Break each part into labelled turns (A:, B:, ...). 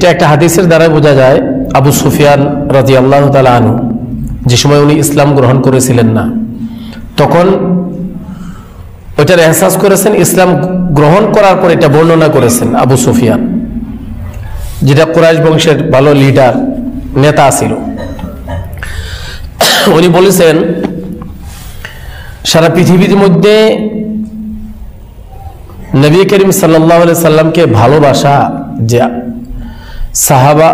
A: এটা একটা হাদিসের দ্বারা বোঝা যায় আবু সুফিয়ান রাদিয়াল্লাহু তাআলা আনহু যে সময় উনি ইসলাম গ্রহণ করেছিলেন না, তখন ওইটার এহসাস করেছেন। ইসলাম গ্রহণ করার পর এটা বর্ণনা করেছেন আবু সুফিয়ান, যেটা কুরাইশ বংশের ভালো লিডার নেতা ছিল। উনি বলেছেন সারা পৃথিবীর মধ্যে নবী করিম সাল্লাল্লাহু আলাইহি সাল্লামকে ভালোবাসা যে সাহাবা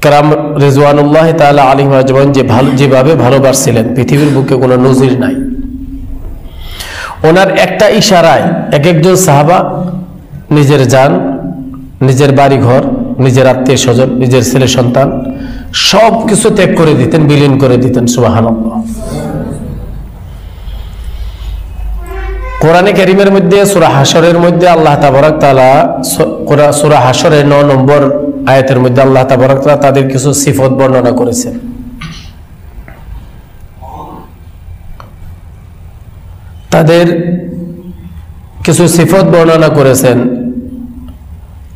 A: کرام রিজওয়ানুল্লাহ তাআলা আলাইহিম আজমাইন যেভাবে ভালোবাসছিলেন পৃথিবীর বুকে কোনো নজির নাই। ওনার একটা ইশারায় এক একজন সাহাবা নিজের জান, নিজের বাড়ি ঘর, নিজের আত্মীয় স্বজন, নিজের ছেলে সন্তান সব কিছু ত্যাগ করে দিতেন, বিলীন করে দিতেন। সুবহানাল্লাহ। কোরআনে কারীমের মধ্যে সূরা হাশরের মধ্যে আল্লাহ তাবারক তাআলা সূরা হাশরের 9 নম্বর আয়াতের মধ্যে আল্লাহ তাবারক তাআলা তাদের কিছু সিফত বর্ণনা করেছেন। তাদের কিছু সিফত বর্ণনা করেছেন।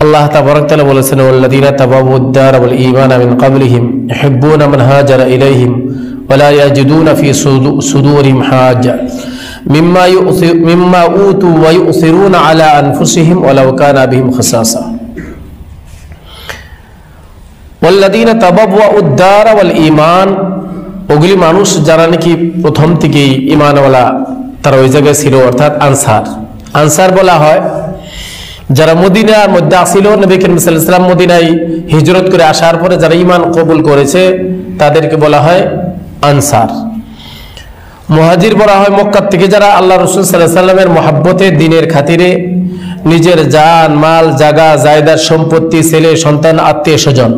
A: আল্লাহ তাবারক তাআলা বলেছেন ওয়াল্লাযীনা তাবাউদ দার ওয়াল ঈমানা মিন ক্বাবলিহিম ইউহিব্বুনা মান হাজারা ইলাইহিম ওয়া লা ইয়াজিদুনা ফি সুদুরিহিম হাজ্জা মিম্মা উতু ওয়া ইউসিরুনা আলা আনফুসিহিম ওয়ালাউ কানা বিহিম খাসাসা। ওয়াল্লাযীনা তাবাউদ দার ওয়াল ঈমান, ওগুলি মানুষ যারা নাকি প্রথম থেকেই ঈমানওয়ালা তারা ওই জায়গায় ছিল, অর্থাৎ আনসার। আনসার বলা হয় যারা মদিনার মধ্যে আসিল, নবী করিম সাল্লাল্লাহু আলাইহি ওয়াসাল্লাম মদিনায় হিজরত করে আসার পরে যারা ঈমান কবুল করেছে তাদেরকে বলা হয় আনসার। মুহাজির বলা হয় মক্কা থেকে যারা আল্লাহ রাসূল সাল্লাল্লাহু আলাইহি ওয়াসাল্লামের মহব্বতে দিনের খাতিরে নিজের জান মাল জায়গা জায়দার সম্পত্তি ছেলে সন্তান আত্মীয় স্বজন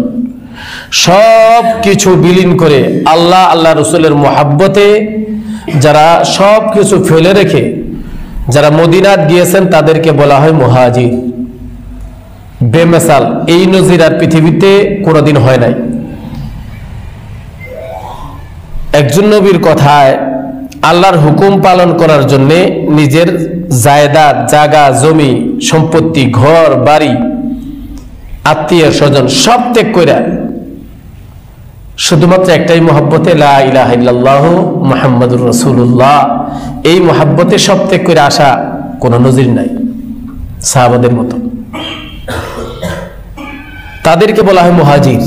A: সব কিছু বিলীন করে আল্লাহ রাসূলের মহব্বতে যারা সব কিছু ফেলে রেখে যারা মদিনাত গিয়েছেন তাদেরকে বলা হয় মুহাজির। বেমিসাল এই নজির আর পৃথিবীতে কোনোদিন হয় নাই। একজন নবীর কথায় আল্লাহর হুকুম পালন করার জন্য নিজের জায়দাদ জায়গা জমি সম্পত্তি ঘর বাড়ি আত্মীয় স্বজন সব ত্যাগ করে শুধুমাত্র একটাই মহব্বতে লা ইলাহা ইল্লাল্লাহু মুহাম্মাদুর রাসূলুল্লাহ, এই মহব্বতে সব ত্যাগ করে আসা কোনো নজির নাই সাহাবাদের মতো। তাদেরকে বলা হয় মুহাজির।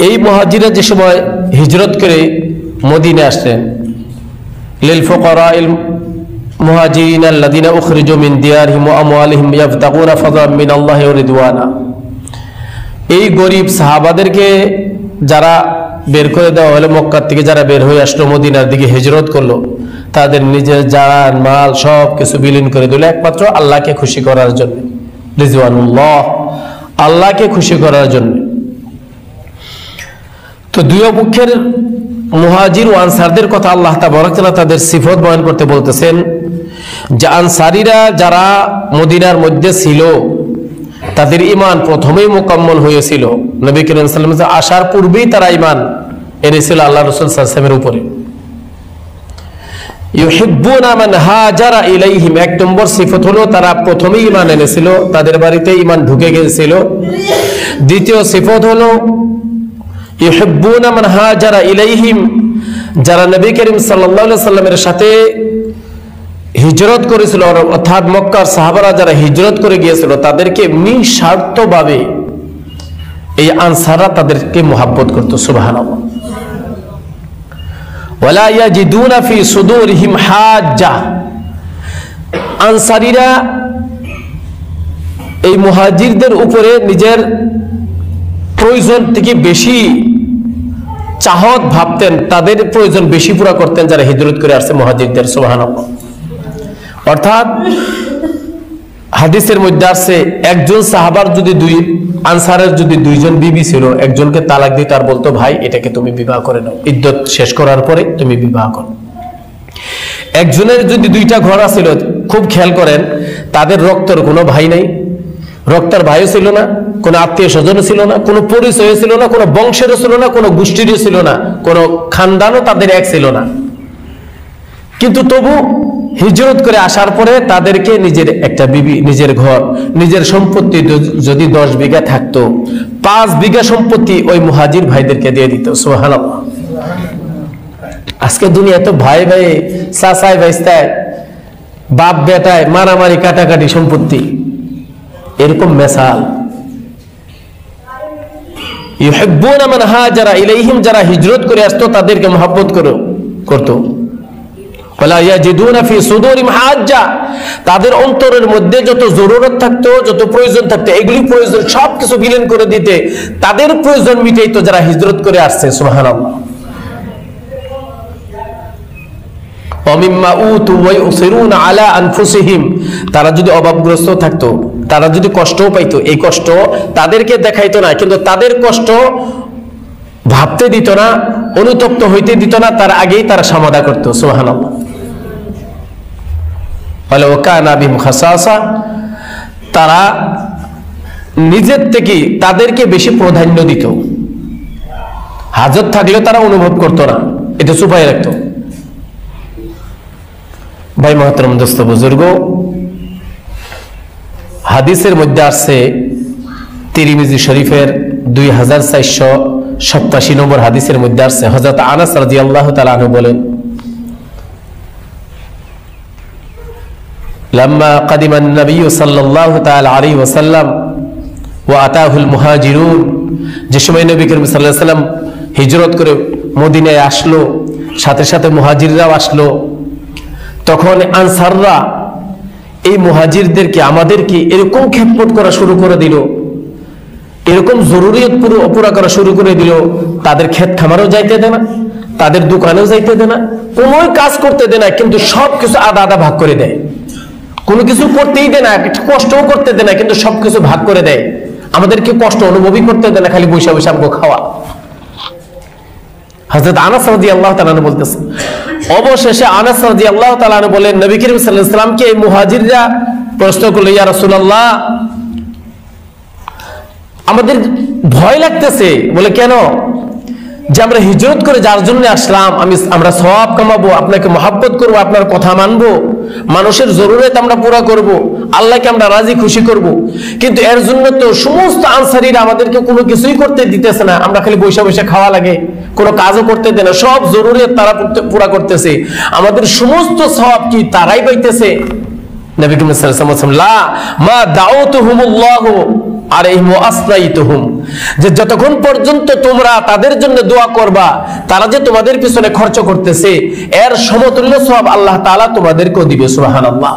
A: এই মুহাজিরা যে সময় হিজরত করে মদিনায় আসলেন, লিল ফুকারাইল মুহাজিরিন আল্লাযীনা উখরিজু মিন দিয়ারিহিম ওয়া আমওয়ালিহিম ইয়াবতাগুনা ফাদলাম মিনাল্লাহি ওয়া রিদওয়ানা, এই গরিব সাহাবাদেরকে যারা বের করে দেওয়া হলো, মক্কা থেকে যারা বের হয়ে আসলো মদিনার দিকে হিজরত করলো, তাদের নিজের জান মাল সব কিছু বিলীন করে দিল একমাত্র আল্লাহকে খুশি করার জন্য। রিজওয়ানুল্লাহ, আল্লাহকে খুশি করার জন্য। তো দুই পক্ষের মুহাজির ও আনসারদের কথা আল্লাহ তাবারক তাআলা তাদের সিফত বয়ান করতে বলতেছেন যে আনসারীরা যারা মদিনার মধ্যে ছিল তাদের ঈমান প্রথমেই মুকাম্মল হয়েছিল। নবী করিম সাল্লাল্লাহু আলাইহি ওয়াসাল্লাম আসার পূর্বেই তারা ঈমান এনেছিল আল্লাহ রাসূল সাল্লাল্লাহু আলাইহি ওয়াসাল্লামের উপরে। ইউহিব্বুনা মান হাজারা ইলাইহিম, এক নম্বর সিফত হলো তারা প্রথমেই ঈমান এনেছিল, তাদের বাড়িতে ঈমান ঢুকে গিয়েছিল। দ্বিতীয় সিফত হলো ইউহিব্বুনা মান হাজারা ইলাইহিম, যারা নবী করিম সাল্লাল্লাহু আলাইহি ওয়াসাল্লামের সাথে হিজরত করেছিল, অর্থাৎ মক্কার সাহাবারা যারা হিজরত করে গিয়েছিল তাদেরকে নিঃস্বার্থভাবে এই আনসাররা তাদেরকে মুহাব্বত করত। সুবহানাল্লাহ। ওয়ালা ইয়াজিদুনা ফি সুদুরিহিম হাজ্জা, আনসারীরা এই মুহাজিরদের উপরে নিজের প্রয়োজন থেকে বেশি চাহত ভাবতেন, তাদের প্রয়োজন বেশি পুরা করতেন যারা হিজরত করে আসছে মুহাজিরদের। সুবহানাল্লাহ। অর্থাৎ হাদিসের মধ্যে আসছে একজন সাহাবার যদি আনসারের যদি দুইজন বিবি ছিল, একজনকে তালাক দিত আর বলতো ভাই এটাকে তুমি বিবাহ করে নাও, ইদ্যত শেষ করার পরে তুমি বিবাহ করো। একজনের যদি দুইটা ঘর ছিল, খুব খেয়াল করেন তাদের রক্তের কোনো ভাই নাই, রক্তের ভাইও ছিল না, কোনো আত্মীয় স্বজনও ছিল না, কোনো পরিচয় ছিল না, কোনো বংশেরও ছিল না, কোনো গোষ্ঠীরও ছিল না, কোনো খানদানও তাদের এক ছিল না, কিন্তু তবু হিজরত করে আসার পরে তাদেরকে নিজের একটা বিবি, নিজের ঘর, নিজের সম্পত্তি যদি 10 বিঘা থাকতো, 5 বিঘা সম্পত্তি ওই মুহাজির ভাইদেরকে দিয়ে দিত। সুবহানাল্লাহ। আজকে দুনিয়ায় তো ভাই ভাই, চাচাই ভাইস্তায়, বাপ বেটায় মারামারি কাটাকাটি সম্পত্তি, এরকম মেসাল। ইউহিব্বুনা মান হাজারা ইলাইহিম, যারা হিজরত করে আসতো তাদেরকে মহব্বত করতো। ওয়ালা ইয়াজিদুনা ফি সুদুরিহিম হাজ্জা, তাদের অন্তরের মধ্যে যত জরুরত থাকতো, যত প্রয়োজন থাকতো, এগুলি প্রয়োজন সবকিছু বিলীন করে দিতে তাদের প্রয়োজন মিটাইতো যারা হিজরত করে আসছে। সুবহানাল্লাহ। ওয়ামিম্মা উতু ওয়া ইউসিরুনা আলা আনফুসিহিম, তারা যদি অভাবগ্রস্ত থাকতো, তারা যদি কষ্টও পাইতো, এই কষ্ট তাদেরকে দেখাইতো না, কিন্তু তাদের কষ্ট ভাবতে দিত না, অনুতপ্ত হইতে দিত না, তার আগেই তারা সমাধা করতো। সুবহানাল্লাহ। ওয়ালাউ কানা বিহিম খাসাসা, তারা নিজের থেকে তাদেরকে বেশি প্রাধান্য দিত, হাজত থাকলেও তারা অনুভব করতো না, এটা চুপাই রাখতো। ভাই মহতরম দোস্ত বুজুর্গ, হাদিসের মধ্যে আসছে, তিরমিজি শরীফের 2487 নম্বর হাদিসের মধ্যে আসছে, হযরত আনাস রাদিয়াল্লাহু তাআলা আনহু বলেন, লাম্মা কাদিমান নবী সাল্লাল্লাহু তাআলা আলাইহি ওয়াসাল্লাম ওয়া আতাহুল মুহাজিরুন, যে সময় নবী করিম সাল্লাল্লাহু আলাইহি ওয়াসাল্লাম হিজরত করে মদিনায় আসলো, সাথে সাথে মুহাজিররাও আসলো, তখন আনসাররা এই মুহাজিরদেরকে, আমাদেরকে এরকম খেদমত করা শুরু করে দিল, এরকম জরুরিয়ত পুরো করা শুরু করে দিল, তাদের ক্ষেত খামারও যাইতে দেয় না, তাদের দোকানেও যাইতে দেয় না, কোনো কাজ করতে দেয় না, কিন্তু সবকিছু আধা আধা ভাগ করে দেয়। কোনো কিছু করতেই দেয় না, একটু কষ্টও করতে দেয় না, কিন্তু সবকিছু ভাগ করে দেয়। আমাদেরকে কষ্ট অনুভবই করতে দেয় না, খালি বৈশা বৈশা আমাকে খাওয়া। হযরত আনাস রাদিয়াল্লাহু তাআলা আনহু বলতেছেন, অবশেষে আনাস রাদিয়াল্লাহু তাআলা আনহু বলেন, নবী করিম সাল্লাল্লাহু আলাইহি ওয়াসাল্লামকে এই মুহাজিররা প্রশ্ন করলো, ইয়া রাসূলুল্লাহ, আমাদের ভয় লাগতেছে। বলে, কেন? যে আমরা হিজরত করে যার জন্য আসলাম, আমরা সওয়াব কামাবো, আপনাকে মহব্বত করবো, আপনার কথা মানবো, মানুষের জরুরত আমরা পুরা করব, আল্লাহকে আমরা রাজি খুশি করব, কিন্তু এর জন্য তো সমস্ত আনসারীরা আমাদেরকে কোনো কিছুই করতে দিতেছে না, আমরা খালি বৈশা বৈশা খাওয়া লাগে, কোনো কাজও করতে দেয় না, সব জরুরত তারা পুরা করতেছে, আমাদের সমস্ত সওয়াব কি তারাই পাইতেছে? নবী করিম সাল্লাল্লাহু আলাইহি ওয়াসাল্লাম, লা মা দাউতুহুমুল্লাহু আলাইহিম ওয়া আসলাইতুহুম, যে যতক্ষণ পর্যন্ত তোমরা তাদের জন্য দোয়া করবা, তারা যে তোমাদের পিছনে খরচ করতেছে, এর সমতুল্য সওয়াব আল্লাহ তাআলা তোমাদেরকেও দিবে। সুবহানাল্লাহ।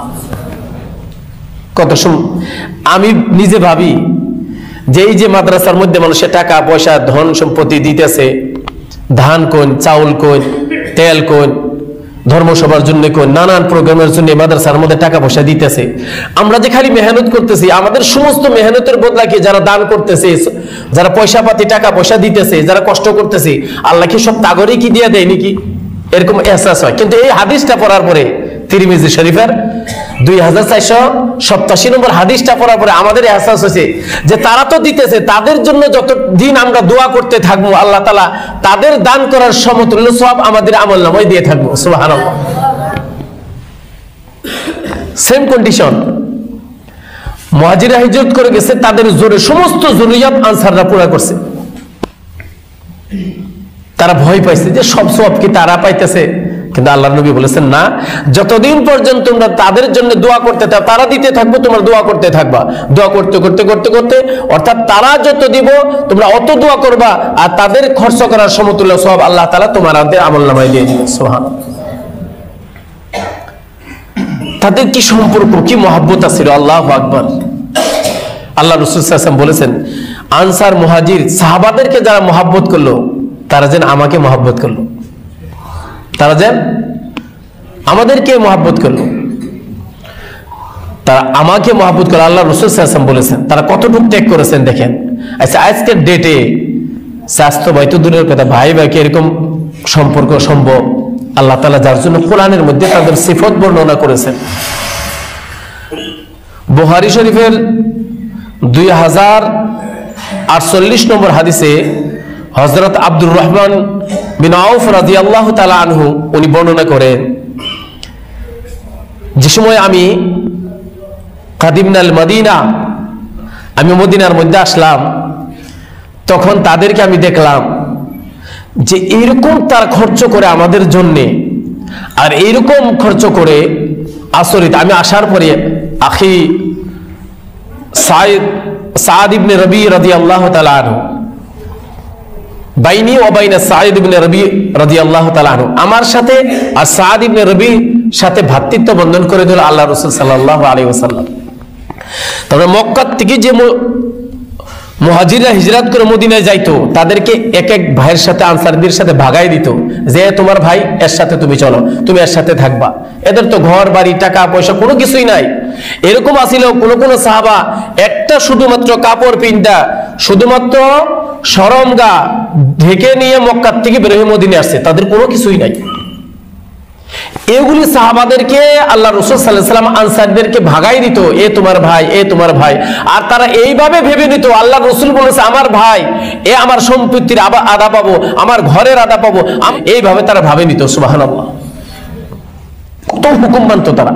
A: কত আমি নিজে ভাবি যে এই যে মাদ্রাসার মধ্যে মানুষের টাকা পয়সা ধন সম্পত্তি দিতেছে, ধান কোন, চাউল কোন, তেল কোন, ধর্মসভার জন্য কোন, নানান প্রোগ্রামের জন্য মাদ্রাসার মধ্যে টাকা পয়সা দিতেছে, আমরা যে খালি মেহনত করতেছি, আমাদের সমস্ত মেহনতের বদলা কি যারা দান করতেছে, যারা পয়সা পাতি টাকা পয়সা দিতেছে, যারা কষ্ট করতেছে, আল্লাহ কি সব তাগরেই কি দিয়ে দেয় নাকি? এরকম এহসাস হয়। কিন্তু এই হাদিসটা পড়ার পরে, তিরমিজি শরীফের 2487 নম্বর হাদিসটা পড়ার পরে আমাদের এহসাস হয়েছে যে তারা তো দিতেছে, তাদের জন্য যত দিন আমরা দোয়া করতে থাকবো, আল্লাহ তাআলা তাদের দান করার সমতুল্য সওয়াব আমাদের আমলনামায় দিয়ে থাকবো। সুবহানাল্লাহ। সেম কন্ডিশন, মুহাজিরা হিজরত করে গেছে, তাদের জোরে সমস্ত জরুরিয়াত আনসাররা পুরা করছে। তারা ভয় পাইছে যে সব সওয়াব কি তারা পাইতেছে, কিন্তু আল্লাহর নবী বলেছেন, না, যতদিন পর্যন্ত তোমরা তাদের জন্য দোয়া করতে থাকো, তারা দিতে থাকবে, তোমরা দোয়া করতে থাকবা, দোয়া করতে করতে করতে করতে, অর্থাৎ তারা যত দিব তোমরা অত দোয়া করবা, আর তাদের খরচ করার সমতুল্য সওয়াব আল্লাহ তাআলা তোমাদের আমলনামায় দিয়ে দিবেন। সুবহানাল্লাহ। তাদের কি সম্পর্ক, কি মহব্বত ছিল! আল্লাহু আকবার। আল্লাহ রাসূল সাল্লাল্লাহু আলাইহি ওয়াসাল্লাম বলেছেন, আনসার মুহাজির সাহাবাদেরকে যারা মহব্বত করলো, তারা যেন আমাকে মহব্বত করলো, তারা যেন আমাদেরকে মহব্বত করলো, তারা আমাকে মহব্বত করলো। আল্লাহ রাসূল সাল্লাল্লাহু আলাইহি ওয়াসাল্লাম বলেছেন, তারা কতটুকু ত্যাগ করেছেন দেখেন। আচ্ছা, আজকের ডেটে স্বাস্থ্য ভাই তো দূরের কথা, ভাই ভাইকে এরকম সম্পর্ক সম্ভব? আল্লাহ তাআলা যার জন্য কোরআনের মধ্যে তাদের সিফত বর্ণনা করেছেন। বুখারী শরীফের 2048 নম্বর হাদিসে হযরত আব্দুর রহমান বিন আউফ রাদিয়াল্লাহু তাআলা আনহু উনি বর্ণনা করেন, যে সময় আমি কাদিমনাল মদিনা, আমি মদিনার মধ্যে আসলাম, তখন তাদেরকে আমি দেখলাম যে এইরকম তার খরচ করে আমাদের জন্যে, আর এইরকম খরচ করে আচরিত। আমি আসার পরে আখি সাদ ইবনে রবি রাদিয়াল্লাহু তাআলা আনহু, বাইনি ওয়া বাইনা সাঈদ ইবনে রবি রাদিয়াল্লাহু তাআলা আনহু, আমার সাথে আর সাদ ইবনে রবি সাথে ভ্রাতৃত্ব বন্ধন করে দিল আল্লাহ রাসূল সাল্লাল্লাহু আলাইহি ওয়াসাল্লাম। তবে মক্কা থেকে যে মুহাজিররা হিজরত করে মদিনায় যাইতো, তাদেরকে এক এক ভাইয়ের সাথে আনসারদের সাথে ভাগাই দিত, যে তোমার ভাই, এর সাথে তুমি চলো, তুমি এর সাথে থাকবা। এদের তো ঘর বাড়ি টাকা পয়সা কোনো কিছুই নাই। এরকম আছিল কোন সাহাবা একটা শুধুমাত্র কাপড় পিন্দা, শুধুমাত্র শরমগা ঢেকে নিয়ে মক্কা থেকে বের হয়ে মদিনায় আসছে, তাদের কোনো কিছুই নাই। এগুলি সাহাবাদেরকে আল্লাহ রাসূল সাল্লাল্লাহু আলাইহি ওয়াসাল্লাম আনসারদেরকে ভাগাই দিত, এ তোমার ভাই, এ তোমার ভাই। আর তারা এইভাবে ভেবে নিত আল্লাহ রাসূল বলেছে আমার ভাই, এ আমার সম্পত্তির আদা পাবো, আমার ঘরের আদা পাবো, এইভাবে তারা ভাবে নিত। সুবহানাল্লাহ, কত হুকুম মানত তারা।